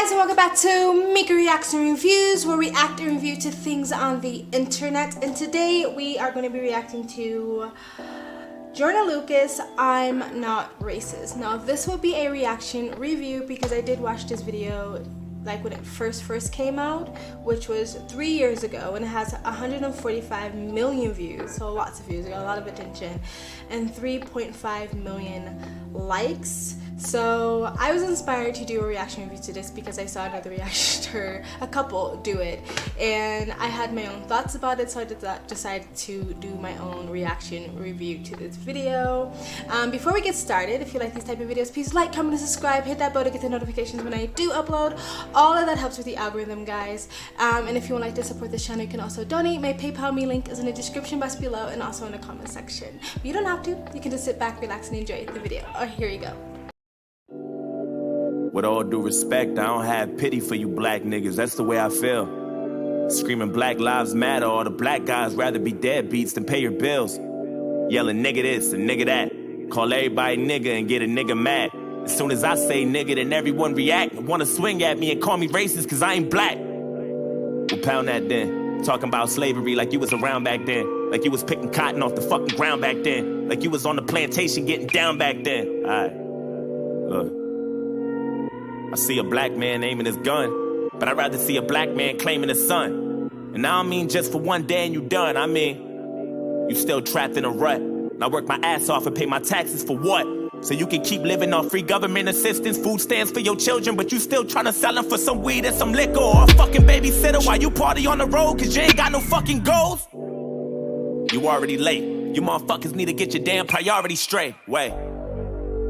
guys, and welcome back to Mika Reacts and Reviews, where we act and review to things on the internet. And today we are going to be reacting to Joyner Lucas, I'm Not Racist. Now this will be a reaction review because I did watch this video like when it first came out, which was 3 years ago, and it has 145 million views, so lots of views, it got a lot of attention, and 3.5 million likes. So I was inspired to do a reaction review to this because I saw another reactor, a couple, do it, and I had my own thoughts about it, so I decided to do my own reaction review to this video. Before we get started, if you like these type of videos, please like, comment, and subscribe. Hit that bell to get the notifications when I do upload. All of that helps with the algorithm, guys. And if you would like to support this channel, you can also donate. My PayPal link is in the description box below and also in the comment section. But you don't have to. You can just sit back, relax, and enjoy the video. Oh, here you go. With all due respect, I don't have pity for you black niggas. That's the way I feel. Screaming Black Lives Matter, all the black guys rather be deadbeats than pay your bills. Yelling nigga this and nigga that. Call everybody nigga and get a nigga mad. As soon as I say nigga, then everyone react and wanna swing at me and call me racist cause I ain't black. Well, pound that then. Talking about slavery like you was around back then. Like you was picking cotton off the fucking ground back then. Like you was on the plantation getting down back then. Alright, look. I see a black man aiming his gun, but I'd rather see a black man claiming his son. And I don't mean just for one day and you done. I mean, you still trapped in a rut. And I work my ass off and pay my taxes for what? So you can keep living on free government assistance, food stamps for your children, but you still trying to sell them for some weed and some liquor or a fucking babysitter while you party on the road cause you ain't got no fucking goals? You already late. You motherfuckers need to get your damn priorities straight. Wait,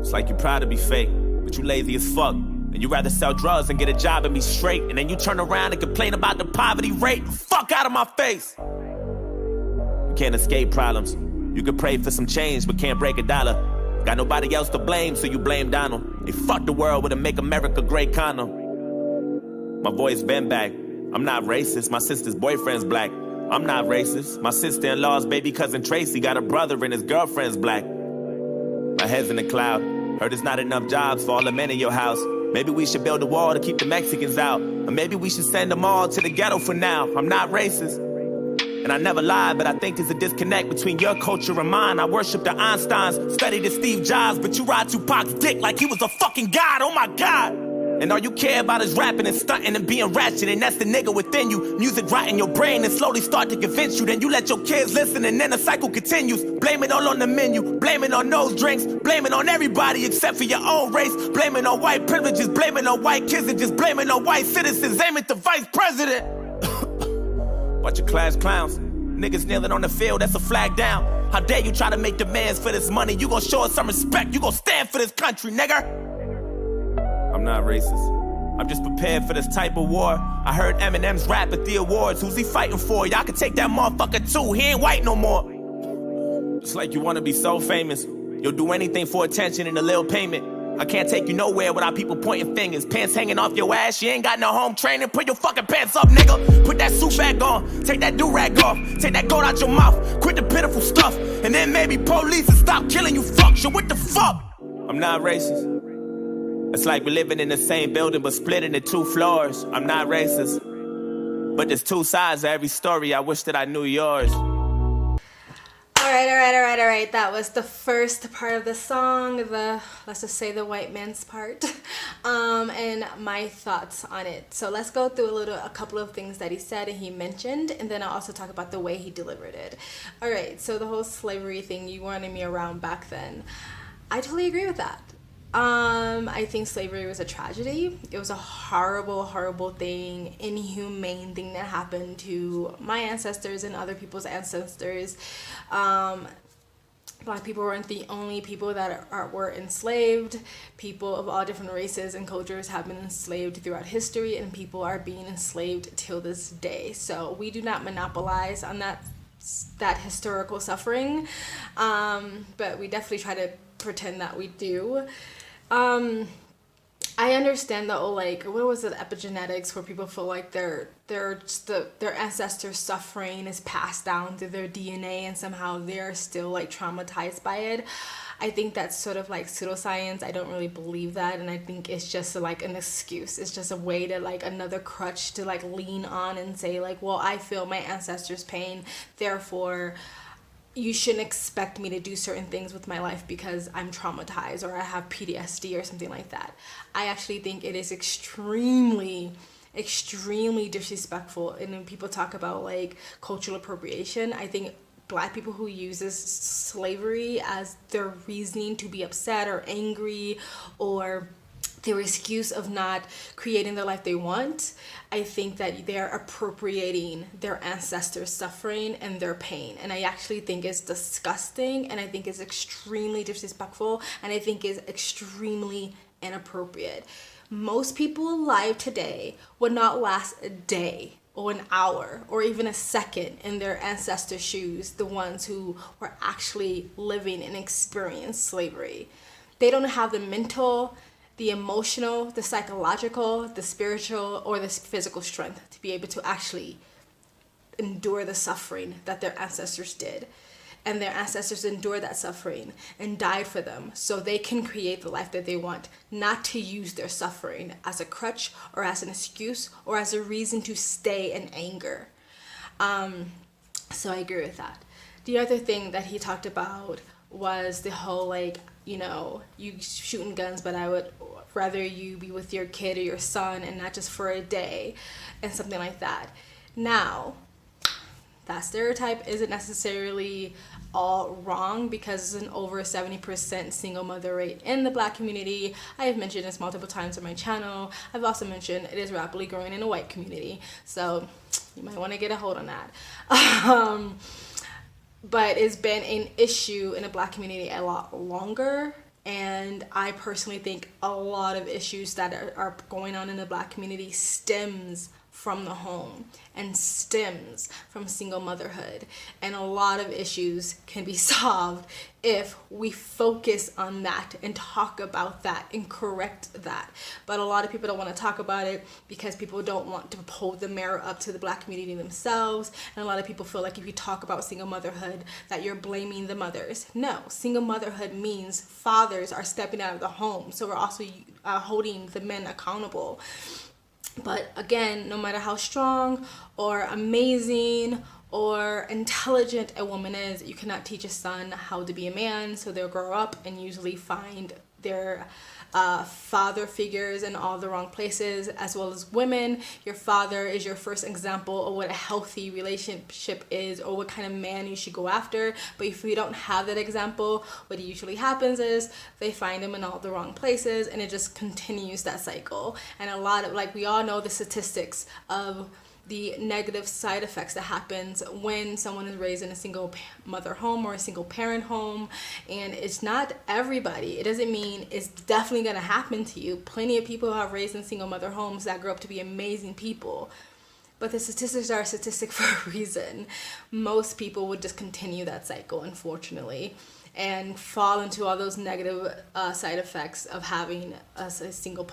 it's like you're proud to be fake, but you lazy as fuck. And you rather sell drugs and get a job and be straight, and then you turn around and complain about the poverty rate. Fuck out of my face. You can't escape problems. You can pray for some change, but can't break a dollar. Got nobody else to blame, so you blame Donald. They fucked the world with a Make America Great condom. My boy's been back. I'm not racist. My sister's boyfriend's black. I'm not racist. My sister-in-law's baby cousin Tracy got a brother and his girlfriend's black. My head's in the cloud. Heard there's not enough jobs for all the men in your house. Maybe we should build a wall to keep the Mexicans out. Or maybe we should send them all to the ghetto for now. I'm not racist. And I never lied, but I think there's a disconnect between your culture and mine. I worship the Einsteins, studied the Steve Jobs, but you ride Tupac's dick like he was a fucking god. Oh my God. And all you care about is rapping and stunting and being ratchet, and that's the nigga within you. Music rot in your brain and slowly start to convince you. Then you let your kids listen and then the cycle continues. Blame it all on the menu, blame it on those drinks, blame it on everybody except for your own race. Blame it on white privileges, blame it on white kids, and just blame it on white citizens. Aim at the vice president. Bunch of class clowns. Niggas kneeling on the field, that's a flag down. How dare you try to make demands for this money? You gon' show us some respect, you gon' stand for this country, nigga. I'm not racist. I'm just prepared for this type of war. I heard Eminem's rap at the awards. Who's he fighting for? Y'all can take that motherfucker too. He ain't white no more. It's like you wanna be so famous. You'll do anything for attention and a little payment. I can't take you nowhere without people pointing fingers. Pants hanging off your ass. You ain't got no home training. Put your fucking pants up, nigga. Put that suit back on. Take that do-rag off. Take that gold out your mouth. Quit the pitiful stuff. And then maybe police will stop killing you fucks. Yo, what the fuck? I'm not racist. It's like we're living in the same building but split into 2 floors. I'm not racist. But there's 2 sides to every story. I wish that I knew yours. Alright. That was the first part of the song, let's just say the white man's part, and my thoughts on it. So let's go through a couple of things that he said and he mentioned, and then I'll also talk about the way he delivered it. Alright, so the whole slavery thing, you wanted me around back then. I totally agree with that. I think slavery was a tragedy. It was a horrible thing, inhumane thing that happened to my ancestors and other people's ancestors. Black people weren't the only people that were enslaved. People of all different races and cultures have been enslaved throughout history, and people are being enslaved till this day. So we do not monopolize on that historical suffering, but we definitely try to pretend that we do. I understand though, like, what was it, epigenetics, where people feel like their ancestors' suffering is passed down through their DNA and somehow they're still like traumatized by it. I think that's sort of like pseudoscience. I don't really believe that, and I think it's just like an excuse. It's just a way to like another crutch to like lean on and say like, well, I feel my ancestors' pain, therefore you shouldn't expect me to do certain things with my life because I'm traumatized or I have PTSD or something like that. I actually think it is extremely disrespectful. And when people talk about like cultural appropriation, I think Black people who uses slavery as their reasoning to be upset or angry or their excuse of not creating the life they want, I think that they're appropriating their ancestors' suffering and their pain. And I actually think it's disgusting, and I think it's extremely disrespectful, and I think it's extremely inappropriate. Most people alive today would not last a day or an hour or even a second in their ancestors' shoes, the ones who were actually living and experienced slavery. They don't have the mental, the emotional, the psychological, the spiritual, or the physical strength to be able to actually endure the suffering that their ancestors did. And their ancestors endured that suffering and died for them so they can create the life that they want, not to use their suffering as a crutch or as an excuse or as a reason to stay in anger. So I agree with that. The other thing that he talked about was the whole like, you know, you shooting guns, but I would rather you be with your kid or your son and not just for a day and something like that. Now, that stereotype isn't necessarily all wrong because it's an over 70% single mother rate in the Black community. I have mentioned this multiple times on my channel. I've also mentioned it is rapidly growing in the white community, so you might want to get a hold on that. But it's been an issue in the Black community a lot longer, and I personally think a lot of issues that are going on in the Black community stems from the home and stems from single motherhood, and a lot of issues can be solved if we focus on that and talk about that and correct that. But a lot of people don't want to talk about it because people don't want to hold the mirror up to the Black community themselves, and a lot of people feel like if you talk about single motherhood that you're blaming the mothers. No, single motherhood means fathers are stepping out of the home, so we're also holding the men accountable. But again, no matter how strong or amazing or intelligent a woman is, you cannot teach a son how to be a man, so they'll grow up and usually find their father figures in all the wrong places. As well as women, your father is your first example of what a healthy relationship is or what kind of man you should go after. But if you don't have that example, what usually happens is they find him in all the wrong places, and it just continues that cycle. And a lot of, like, we all know the statistics of the negative side effects that happens when someone is raised in a single mother home or a single parent home. And it's not everybody. It doesn't mean it's definitely going to happen to you. Plenty of people who have raised in single mother homes that grow up to be amazing people. But the statistics are a statistic for a reason. Most people would just continue that cycle, unfortunately, and fall into all those negative side effects of having a single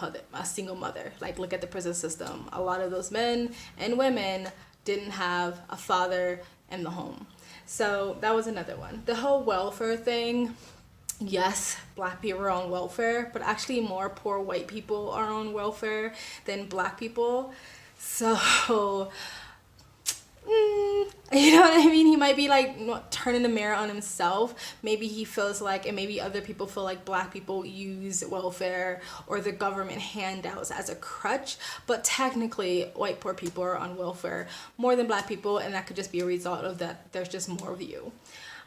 mother. Like, look at the prison system. A lot of those men and women didn't have a father in the home. So that was another one. The whole welfare thing. Yes, Black people are on welfare, but actually more poor white people are on welfare than Black people. So you know what I mean? He might be like not turning the mirror on himself. Maybe he feels like, and maybe other people feel like, Black people use welfare or the government handouts as a crutch, but technically white poor people are on welfare more than Black people, and that could just be a result of that there's just more of you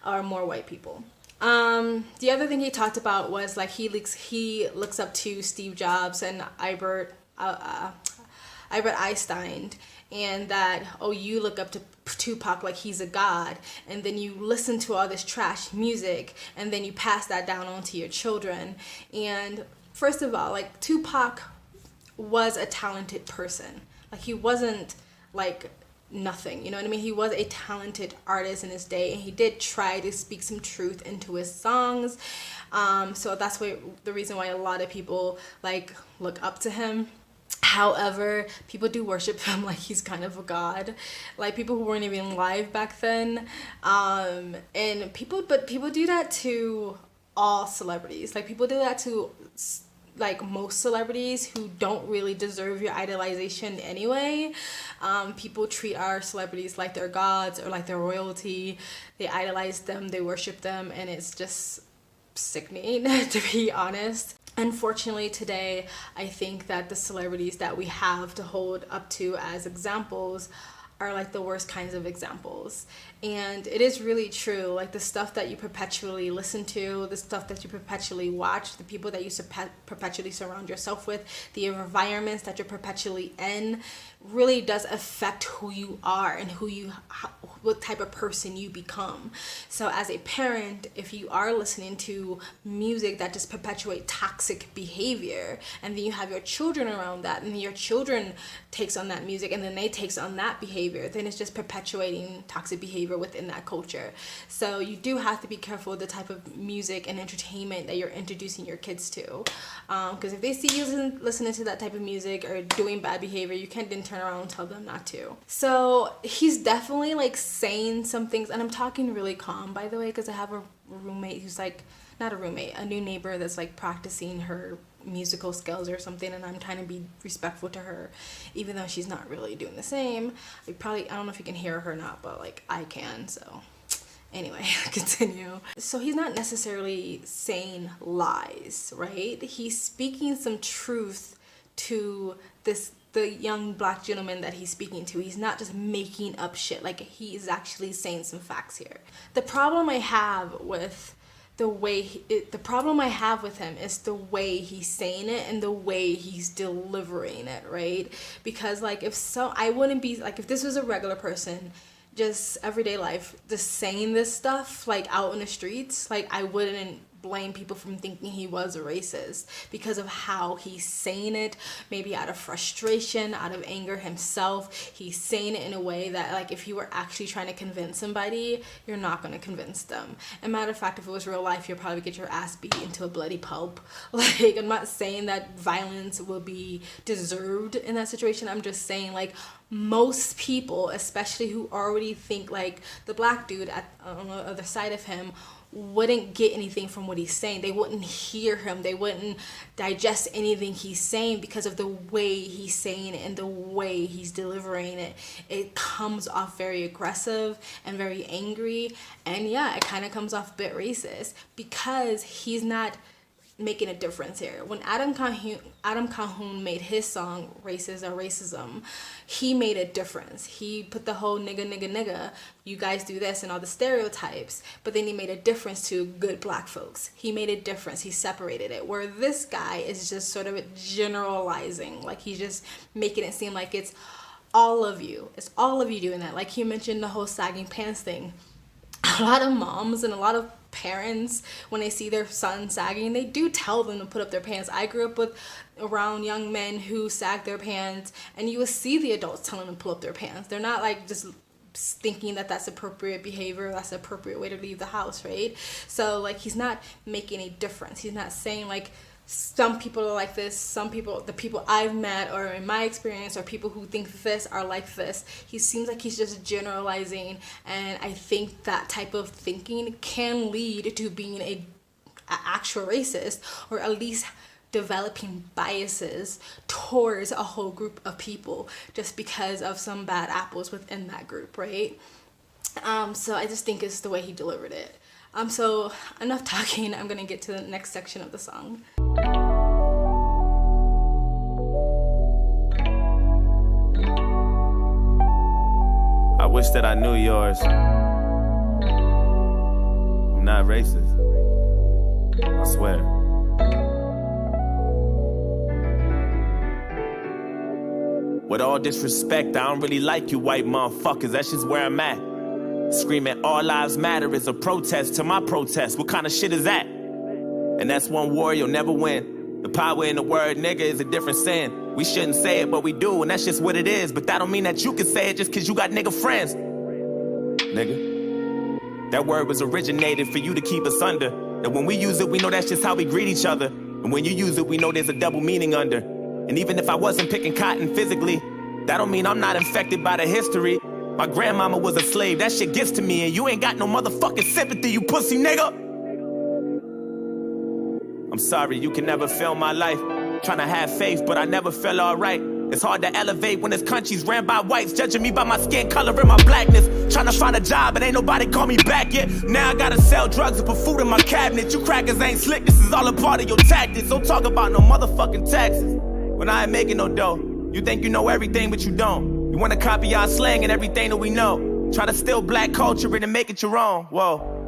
or more white people. The other thing he talked about was like he looks up to Steve Jobs and Albert Einstein, and that, oh, you look up to Tupac like he's a god, and then you listen to all this trash music, and then you pass that down on to your children. And first of all, like, Tupac was a talented person. Like, he wasn't like nothing, you know what I mean? He was a talented artist in his day, and he did try to speak some truth into his songs. So that's the reason why a lot of people like look up to him. However, people do worship him like he's kind of a god, like people who weren't even alive back then. And people do that to all celebrities. Like, people do that to like most celebrities who don't really deserve your idolization anyway. People treat our celebrities like they're gods or like they're royalty. They idolize them, they worship them, and it's just sickening to be honest. Unfortunately, today, I think that the celebrities that we have to hold up to as examples are like the worst kinds of examples. And it is really true. Like, the stuff that you perpetually listen to, the stuff that you perpetually watch, the people that you perpetually surround yourself with, the environments that you're perpetually in, really does affect who you are and what type of person you become. So as a parent, if you are listening to music that just perpetuate toxic behavior, and then you have your children around that, and your children takes on that music, and then they takes on that behavior, then it's just perpetuating toxic behavior within that culture. So you do have to be careful with the type of music and entertainment that you're introducing your kids to, because if they see you listening to that type of music or doing bad behavior, you can't then turn around and tell them not to. So he's definitely like saying some things, and I'm talking really calm, by the way, because I have a roommate who's like, not a roommate, a new neighbor that's like practicing her musical skills or something, and I'm trying to be respectful to her, even though she's not really doing the same. I don't know if you can hear her or not, but like I can, so anyway, continue. So he's not necessarily saying lies, right? He's speaking some truth to the young black gentleman that he's speaking to. He's not just making up shit. Like, he is actually saying some facts here. The problem I have with him is the way he's saying it and the way he's delivering it, right? Because like, I wouldn't be like, if this was a regular person, just everyday life, just saying this stuff like out in the streets, like, I wouldn't blame people from thinking he was a racist because of how he's saying it, maybe out of frustration, out of anger himself. He's saying it in a way that, like, if you were actually trying to convince somebody, you're not going to convince them. And matter of fact, if it was real life, you'll probably get your ass beat into a bloody pulp. Like, I'm not saying that violence will be deserved in that situation. I'm just saying, like, most people, especially who already think like the black dude on the other side of him, wouldn't get anything from what he's saying. They wouldn't hear him. They wouldn't digest anything he's saying because of the way he's saying it and the way he's delivering it. It comes off very aggressive and very angry. And yeah, it kind of comes off a bit racist because he's not making a difference here. When Adam Calhoun made his song Racist or Racism, he made a difference. He put the whole nigga, you guys do this and all the stereotypes, but then he made a difference to good black folks. He made a difference. He separated it. Where this guy is just sort of generalizing, like he's just making it seem like it's all of you. It's all of you doing that. Like he mentioned the whole sagging pants thing. A lot of moms and a lot of parents, when they see their son sagging, they do tell them to put up their pants. I grew up around young men who sag their pants, and you would see the adults telling them to pull up their pants. They're not like just thinking that that's appropriate behavior, that's the appropriate way to leave the house, right? So like, he's not making a difference. He's not saying like, some people are like this, some people, the people I've met or in my experience, or people who think this are like this. He seems like he's just generalizing, and I think that type of thinking can lead to being a actual racist, or at least developing biases towards a whole group of people just because of some bad apples within that group, right? So I just think it's the way he delivered it. So enough talking, I'm gonna get to the next section of the song. I wish that I knew yours. I'm not racist, I swear. With all disrespect, I don't really like you white motherfuckers, that's just where I'm at. Screaming all lives matter is a protest to my protest. What kind of shit is that? And that's one war you'll never win. The power in the word nigga is a different sin. We shouldn't say it, but we do, and that's just what it is. But that don't mean that you can say it just cause you got nigga friends. Nigga. That word was originated for you to keep us under. That when we use it, we know that's just how we greet each other. And when you use it, we know there's a double meaning under. And even if I wasn't picking cotton physically, that don't mean I'm not infected by the history. My grandmama was a slave, that shit gets to me, and you ain't got no motherfucking sympathy, you pussy nigga. I'm sorry, you can never feel my life. Tryna have faith, but I never feel alright. It's hard to elevate when this country's ran by whites, judging me by my skin color and my blackness. Tryna find a job, but ain't nobody call me back yet. Now I gotta sell drugs and put food in my cabinet. You crackers ain't slick, this is all a part of your tactics. Don't talk about no motherfucking taxes when I ain't making no dough. You think you know everything, but you don't. You wanna copy our slang and everything that we know. Try to steal black culture and make it your own. Whoa.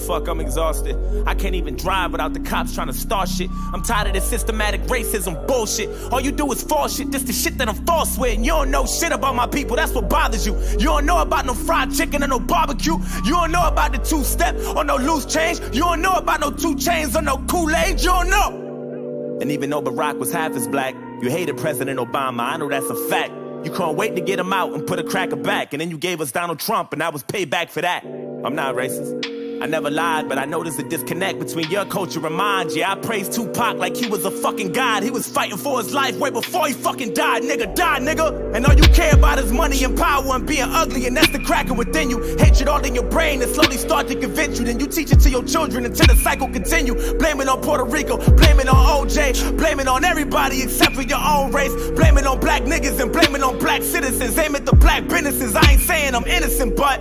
Fuck, I'm exhausted. I can't even drive without the cops trying to start shit. I'm tired of this systematic racism bullshit. All you do is false shit. This the shit that I'm false with. And you don't know shit about my people. That's what bothers you. You don't know about no fried chicken or no barbecue. You don't know about the two-step or no loose change. You don't know about no 2 chains or no Kool-Aid. You don't know. And even though Barack was half as black, you hated President Obama. I know that's a fact. You couldn't wait to get him out and put a cracker back. And then you gave us Donald Trump, and I was payback for that. I'm not racist. I never lied, but I noticed a disconnect between your culture and mine. Yeah, I praised Tupac like he was a fucking god. He was fighting for his life way before he fucking died. Nigga, die, nigga. And all you care about is money and power and being ugly, and that's the cracking within you. Hatred all in your brain and slowly start to convince you. Then you teach it to your children until the cycle continue. Blame it on Puerto Rico, blame it on OJ, blame it on everybody except for your own race. Blame it on black niggas and blame it on black citizens. Aim at the black businesses. I ain't saying I'm innocent, but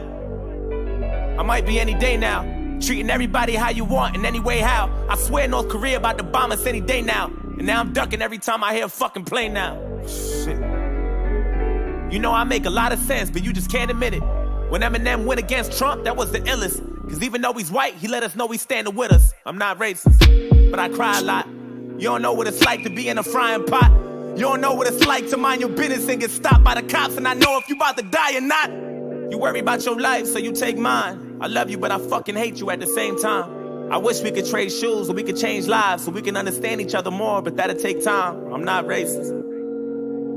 I might be any day now. Treating everybody how you want in any way how. I swear North Korea about to bomb us any day now. And now I'm ducking every time I hear a fucking plane now. Shit. You know I make a lot of sense, but you just can't admit it. When Eminem went against Trump, that was the illest. Cause even though he's white, he let us know he's standing with us. I'm not racist, but I cry a lot. You don't know what it's like to be in a frying pot. You don't know what it's like to mind your business and get stopped by the cops. And I know if you about to die or not. You worry about your life, so you take mine. I love you, but I fucking hate you at the same time. I wish we could trade shoes so we could change lives so we can understand each other more, but that'll take time. I'm not racist.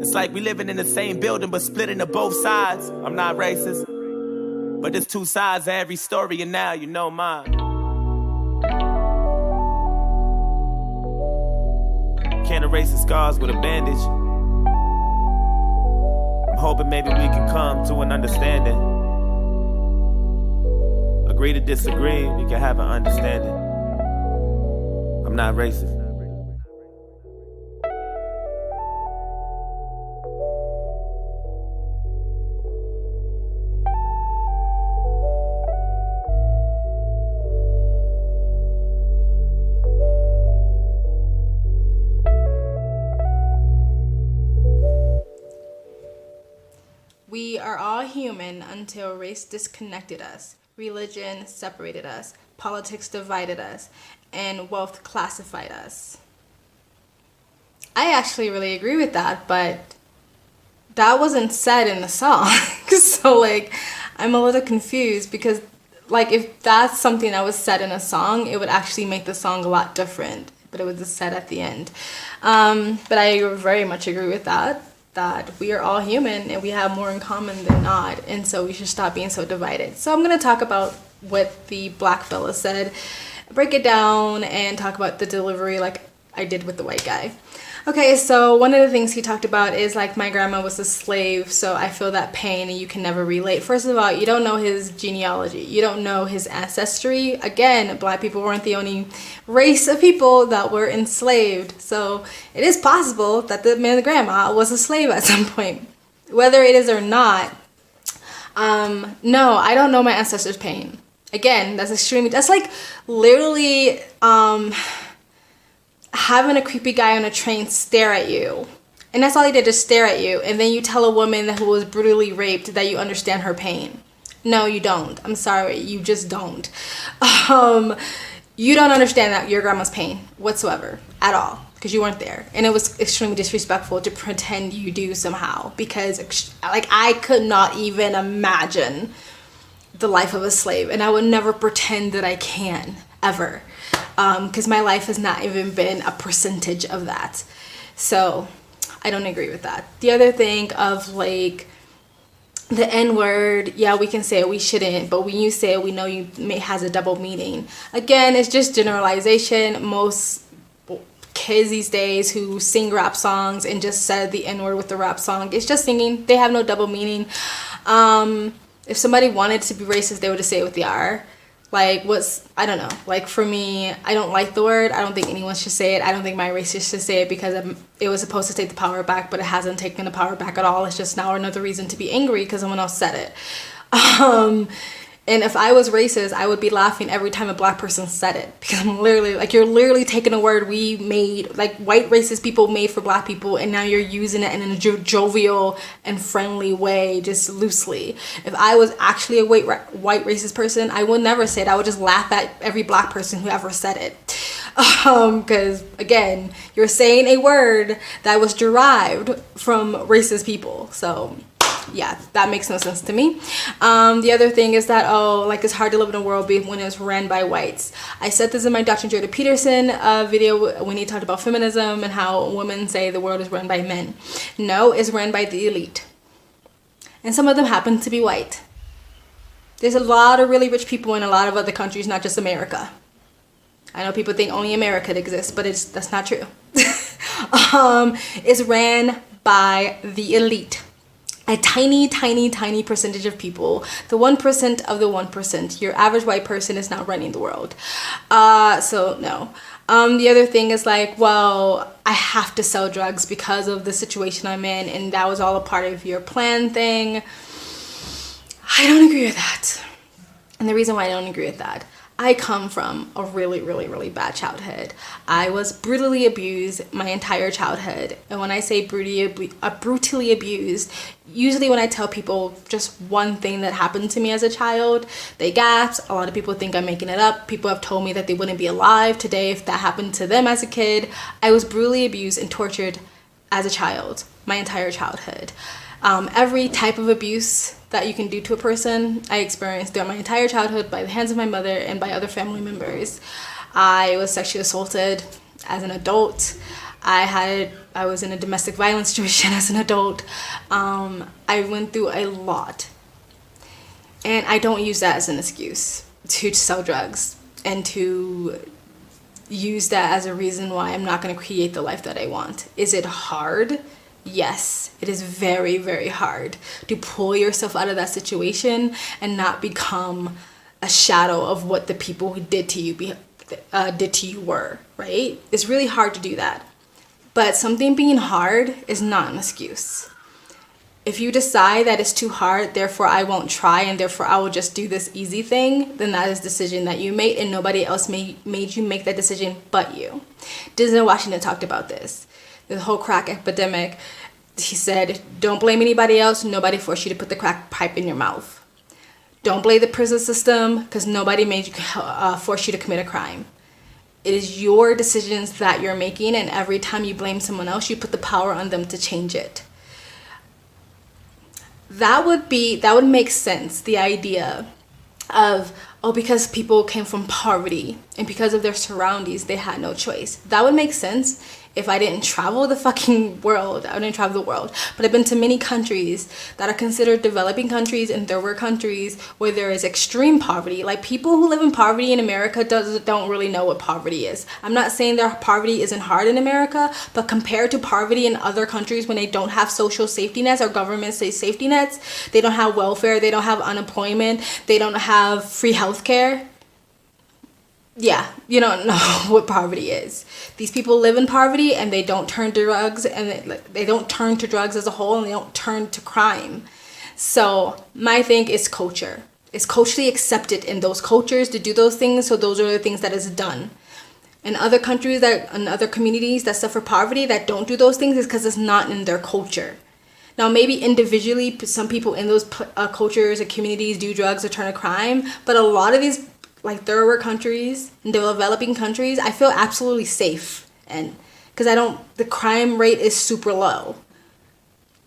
It's like we living in the same building but split into both sides. I'm not racist. But there's 2 sides to every story, and now you know mine. Can't erase the scars with a bandage. I'm hoping maybe we can come to an understanding. Agree to disagree, we can have an understanding. I'm not racist. We are all human until race disconnected us, religion separated us, politics divided us, and wealth classified us. I actually really agree with that, but that wasn't said in the song. So I'm a little confused because if that's something that was said in a song, it would actually make the song a lot different, but it was just said at the end. But I very much agree with that we are all human and we have more in common than not, and so we should stop being so divided. So I'm going to talk about what the black fella said, break it down, and talk about the delivery like I did with the white guy. Okay, so one of the things he talked about is my grandma was a slave, so I feel that pain and you can never relate. First of all, you don't know his genealogy. You don't know his ancestry. Again, black people weren't the only race of people that were enslaved. So it is possible that the man, the grandma, was a slave at some point. Whether it is or not, no, I don't know my ancestors' pain. Again, that's literally, having a creepy guy on a train stare at you, and that's all he did, just stare at you, and then you tell a woman who was brutally raped that you understand her pain. No, you don't. I'm sorry, you just don't. You don't understand that your grandma's pain whatsoever at all because you weren't there, and it was extremely disrespectful to pretend you do somehow, because I could not even imagine the life of a slave, and I would never pretend that I can ever. Because my life has not even been a percentage of that. So I don't agree with that. The other thing of the N-word, yeah, we can say it, we shouldn't, but when you say it, we know it has a double meaning. Again, it's just generalization. Most kids these days who sing rap songs and just said the N-word with the rap song, it's just singing. They have no double meaning. If somebody wanted to be racist, they would just say it with the R. Like, I don't know. Like, for me, I don't like the word. I don't think anyone should say it. I don't think my racist should say it because it was supposed to take the power back, but it hasn't taken the power back at all. It's just now another reason to be angry because someone else said it. And if I was racist, I would be laughing every time a black person said it, because I'm literally like, you're literally taking a word we made, like white racist people made for black people, and now you're using it in a jovial and friendly way, just loosely. If I was actually a white racist person, I would never say it. I would just laugh at every black person who ever said it. Because again, you're saying a word that was derived from racist people. So yeah, that makes no sense to me. The other thing is that, like, it's hard to live in a world when it's ran by whites. I said this in my Dr. Jordan Peterson video when he talked about feminism and how women say the world is run by men. No, it's run by the elite. And some of them happen to be white. There's a lot of really rich people in a lot of other countries, not just America. I know people think only America exists, but that's not true. It's ran by the elite. A tiny, tiny, tiny percentage of people, the 1% of the 1%. Your average white person is not running the world. So no. The other thing is like, well, I have to sell drugs because of the situation I'm in, and that was all a part of your plan thing. I don't agree with that. And the reason why I don't agree with that, I come from a really, really, really bad childhood. I was brutally abused my entire childhood. And when I say brutally abused, usually when I tell people just one thing that happened to me as a child, they gasp. A lot of people think I'm making it up. People have told me that they wouldn't be alive today if that happened to them as a kid. I was brutally abused and tortured as a child, my entire childhood. Every type of abuse that you can do to a person, I experienced throughout my entire childhood by the hands of my mother and by other family members. I was sexually assaulted as an adult. I was in a domestic violence situation as an adult. I went through a lot. And I don't use that as an excuse to sell drugs and to use that as a reason why I'm not going to create the life that I want. Is it hard? Yes, it is very, very hard to pull yourself out of that situation and not become a shadow of what the people who did to you were, right? It's really hard to do that. But something being hard is not an excuse. If you decide that it's too hard, therefore I won't try, and therefore I will just do this easy thing, then that is a decision that you made, and nobody else made you make that decision but you. Denzel Washington talked about this. The whole crack epidemic, he said, don't blame anybody else. Nobody forced you to put the crack pipe in your mouth. Don't blame the prison system because nobody made you force you to commit a crime. It is your decisions that you're making, and every time you blame someone else, you put the power on them to change it. That would make sense, the idea of, because people came from poverty and because of their surroundings, they had no choice. That would make sense if I didn't travel the fucking world. I didn't travel the world, but I've been to many countries that are considered developing countries and third world countries where there is extreme poverty. Like, people who live in poverty in America don't really know what poverty is. I'm not saying their poverty isn't hard in America, but compared to poverty in other countries when they don't have social safety nets or government safety nets, they don't have welfare, they don't have unemployment, they don't have free healthcare. Yeah, you don't know what poverty is. These people live in poverty and they don't turn to drugs, and they don't turn to drugs as a whole, and they don't turn to crime. So my thing is culture. It's culturally accepted in those cultures to do those things, so those are the things that is done. In other countries and other communities that suffer poverty that don't do those things is because it's not in their culture. Now, maybe individually, some people in those cultures or communities do drugs or turn to crime, but a lot of these, like, third world countries and developing countries, I feel absolutely safe, and because the crime rate is super low,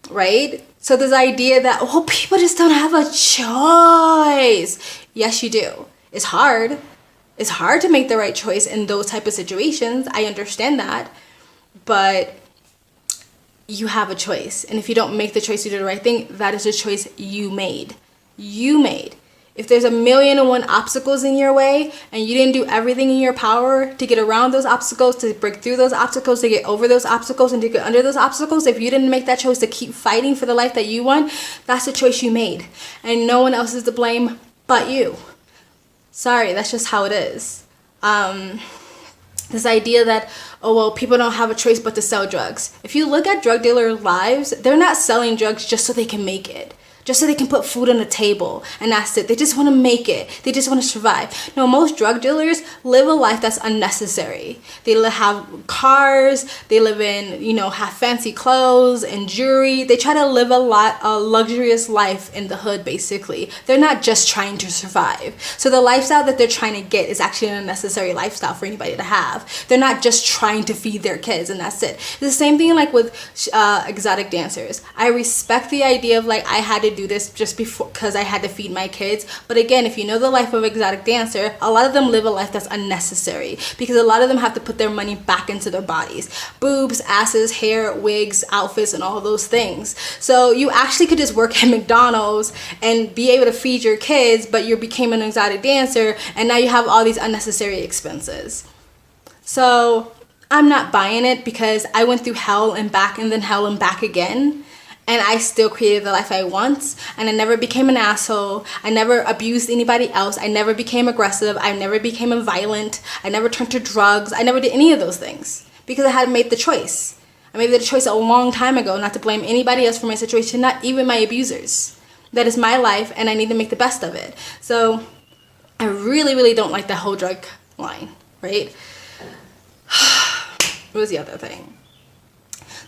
right? So this idea that, people just don't have a choice. Yes, you do. It's hard. It's hard to make the right choice in those type of situations. I understand that, but you have a choice, and if you don't make the choice to do the right thing, that is a choice you made. You made. If there's 1,000,001 obstacles in your way and you didn't do everything in your power to get around those obstacles, to break through those obstacles, to get over those obstacles, and to get under those obstacles, if you didn't make that choice to keep fighting for the life that you want, that's the choice you made. And no one else is to blame but you. Sorry, that's just how it is. This idea that, oh, well, people don't have a choice but to sell drugs. If you look at drug dealer lives, they're not selling drugs just so they can make it. Just so they can put food on the table, and that's it. They just want to make it. They just want to survive. No, most drug dealers live a life that's unnecessary. They have cars. They live in, have fancy clothes and jewelry. They try to live a luxurious life in the hood, basically. They're not just trying to survive. So the lifestyle that they're trying to get is actually an unnecessary lifestyle for anybody to have. They're not just trying to feed their kids, and that's it. It's the same thing like with exotic dancers. I respect the idea of like, I had to do this just because I had to feed my kids. But again, if you know the life of an exotic dancer, a lot of them live a life that's unnecessary because a lot of them have to put their money back into their bodies. Boobs, asses, hair, wigs, outfits, and all those things. So you actually could just work at McDonald's and be able to feed your kids, but you became an exotic dancer and now you have all these unnecessary expenses. So I'm not buying it because I went through hell and back and then hell and back again. And I still created the life I want. And I never became an asshole. I never abused anybody else. I never became aggressive. I never became violent. I never turned to drugs. I never did any of those things because I had made the choice. I made the choice a long time ago not to blame anybody else for my situation, not even my abusers. That is my life and I need to make the best of it. So I really, really don't like that whole drug line, right? What was the other thing?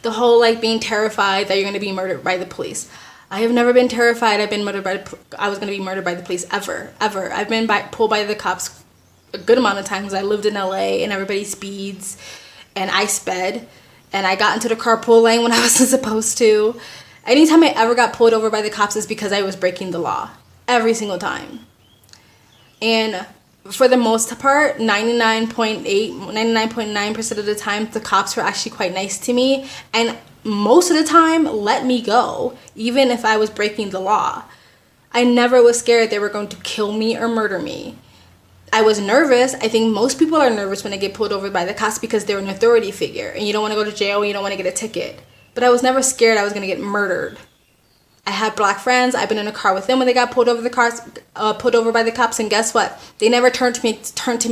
The whole like being terrified that you're going to be murdered by the police. I have never been terrified I was going to be murdered by the police ever. I've been pulled by the cops a good amount of times. I lived in LA and everybody speeds and I sped and I got into the carpool lane when I wasn't supposed to. Anytime I ever got pulled over by the cops is because I was breaking the law. Every single time. And for the most part, 99.9% of the time, the cops were actually quite nice to me. And most of the time, let me go, even if I was breaking the law. I never was scared they were going to kill me or murder me. I was nervous. I think most people are nervous when they get pulled over by the cops because they're an authority figure. And you don't want to go to jail and you don't want to get a ticket. But I was never scared I was going to get murdered. I had black friends. I've been in a car with them when they got pulled over by the cops, and guess what? They never turned to me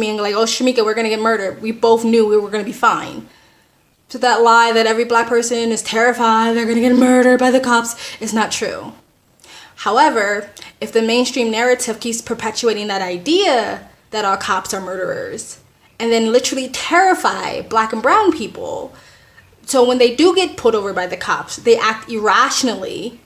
and like, "Oh, Shamika, we're gonna get murdered." We both knew we were gonna be fine. So that lie that every black person is terrified they're gonna get murdered by the cops is not true. However, if the mainstream narrative keeps perpetuating that idea that all cops are murderers, and then literally terrify black and brown people, so when they do get pulled over by the cops, they act irrationally.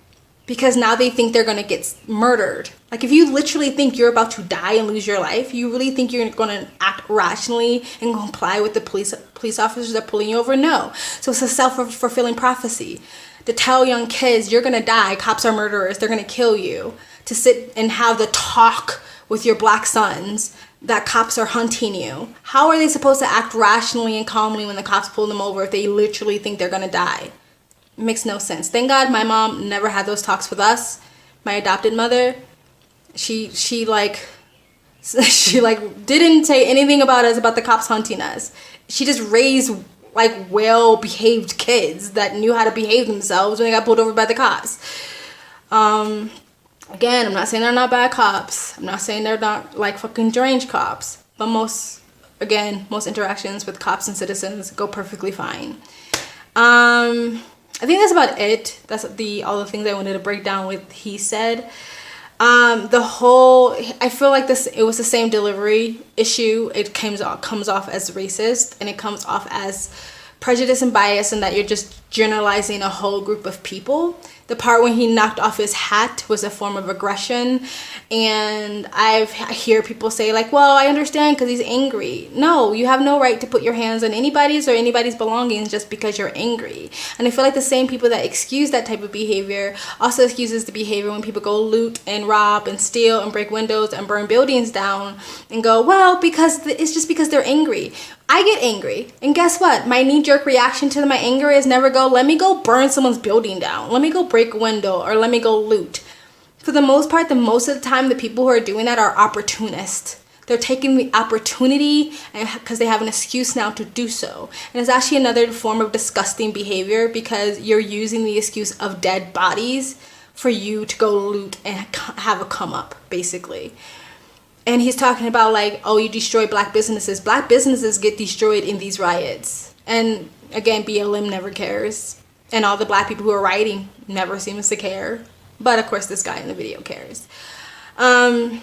Because now they think they're going to get murdered. Like if you literally think you're about to die and lose your life, you really think you're going to act rationally and comply with the police officers that are pulling you over? No. So it's a self-fulfilling prophecy. To tell young kids, you're going to die, cops are murderers, they're going to kill you. To sit and have the talk with your black sons that cops are hunting you. How are they supposed to act rationally and calmly when the cops pull them over if they literally think they're going to die? It makes no sense. Thank God my mom never had those talks with us. My adopted mother, she didn't say anything about the cops hunting us. She just raised like well-behaved kids that knew how to behave themselves when they got pulled over by the cops. Again, I'm not saying they're not bad cops. I'm not saying they're not like fucking deranged cops. But most interactions with cops and citizens go perfectly fine. I think that's about it. That's all the things I wanted to break down with he said. I feel like it was the same delivery issue. It comes off as racist and it comes off as prejudice and bias, and that you're just generalizing a whole group of people. The part when he knocked off his hat was a form of aggression, and I hear people say like, well, I understand because he's angry. No, you have no right to put your hands on anybody's belongings just because you're angry. And I feel like the same people that excuse that type of behavior also excuses the behavior when people go loot and rob and steal and break windows and burn buildings down and go, well, because it's just because they're angry. I get angry, and guess what? My knee-jerk reaction to my anger is never go, let me go burn someone's building down. Let me go break a window, or let me go loot. For the most part, most of the time, the people who are doing that are opportunists. They're taking the opportunity because they have an excuse now to do so. And it's actually another form of disgusting behavior because you're using the excuse of dead bodies for you to go loot and have a come up, basically. And he's talking about like, oh, you destroy black businesses. Black businesses get destroyed in these riots. And again, BLM never cares. And all the black people who are rioting never seems to care. But of course, this guy in the video cares. I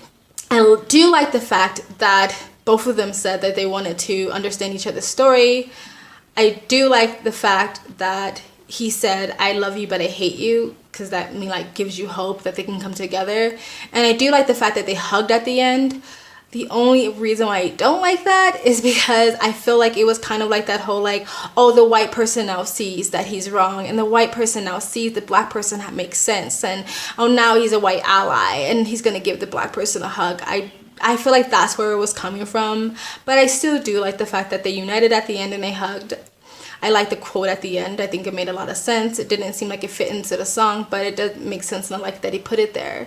do like the fact that both of them said that they wanted to understand each other's story. I do like the fact that he said, I love you, but I hate you, because that like gives you hope that they can come together. And I do like the fact that they hugged at the end. The only reason why I don't like that is because I feel like it was kind of like that whole like, oh, the white person now sees that he's wrong, and the white person now sees the black person that makes sense, and oh, now he's a white ally and he's gonna give the black person a hug. I feel like that's where it was coming from, but I still do like the fact that they united at the end and they hugged. I like the quote at the end. I think it made a lot of sense. It didn't seem like it fit into the song, but it does make sense, and I like that he put it there.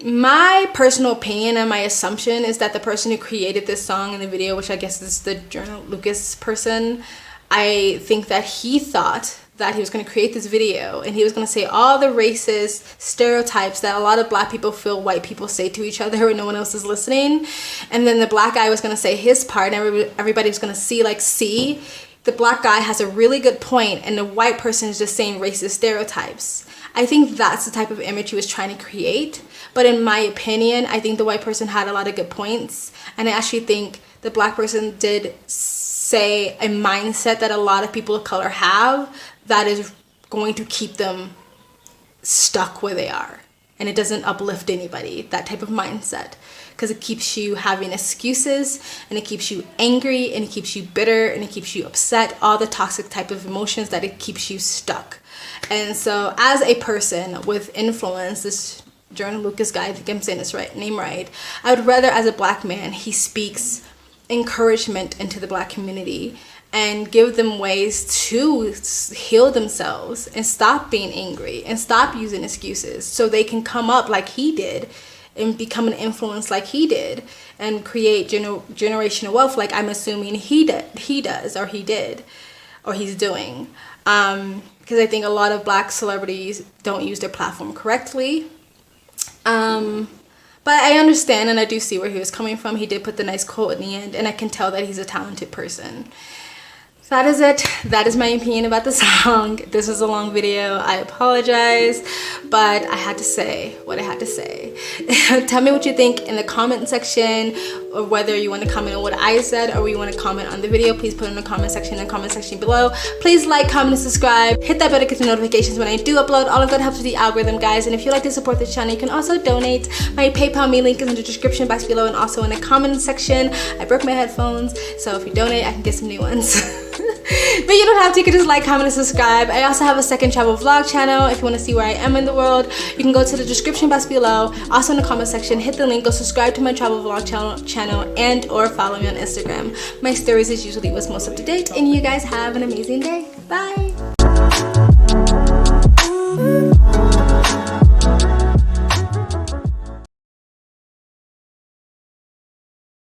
My personal opinion and my assumption is that the person who created this song in the video, which I guess is the Joyner Lucas person, I think that he thought that he was going to create this video and he was going to say all the racist stereotypes that a lot of black people feel white people say to each other when no one else is listening. And then the black guy was going to say his part, and everybody was going to see, the black guy has a really good point and the white person is just saying racist stereotypes. I think that's the type of image he was trying to create. But in my opinion, I think the white person had a lot of good points. And I actually think the black person did say a mindset that a lot of people of color have that is going to keep them stuck where they are. And it doesn't uplift anybody, that type of mindset. Because it keeps you having excuses, and it keeps you angry, and it keeps you bitter, and it keeps you upset. All the toxic type of emotions that it keeps you stuck. And so as a person with influence, this Joyner Lucas guy, I think I'm saying his name right, I would rather as a black man, he speaks encouragement into the black community and give them ways to heal themselves and stop being angry and stop using excuses so they can come up like he did and become an influence like he did and create generational wealth like I'm assuming he does or he did or he's doing. Because I think a lot of black celebrities don't use their platform correctly. But I understand and I do see where he was coming from. He did put the nice quote in the end, and I can tell that he's a talented person. That is it. That is my opinion about the song. This was a long video. I apologize, but I had to say what I had to say. Tell me what you think in the comment section, or whether you want to comment on what I said or you want to comment on the video. Please put in the comment section below. Please like, comment, and subscribe. Hit that bell to get the notifications when I do upload. All of that helps with the algorithm, guys. And if you'd like to support this channel, you can also donate. My PayPal me link is in the description box below and also in the comment section. I broke my headphones, so if you donate, I can get some new ones. But you don't have to. You can just like, comment, and subscribe. I also have a second travel vlog channel. If you want to see where I am in the world, you can go to the description box below. Also in the comment section, hit the link, go subscribe to my travel vlog channel and or follow me on Instagram. My stories is usually what's most up to date, and you guys have an amazing day. Bye.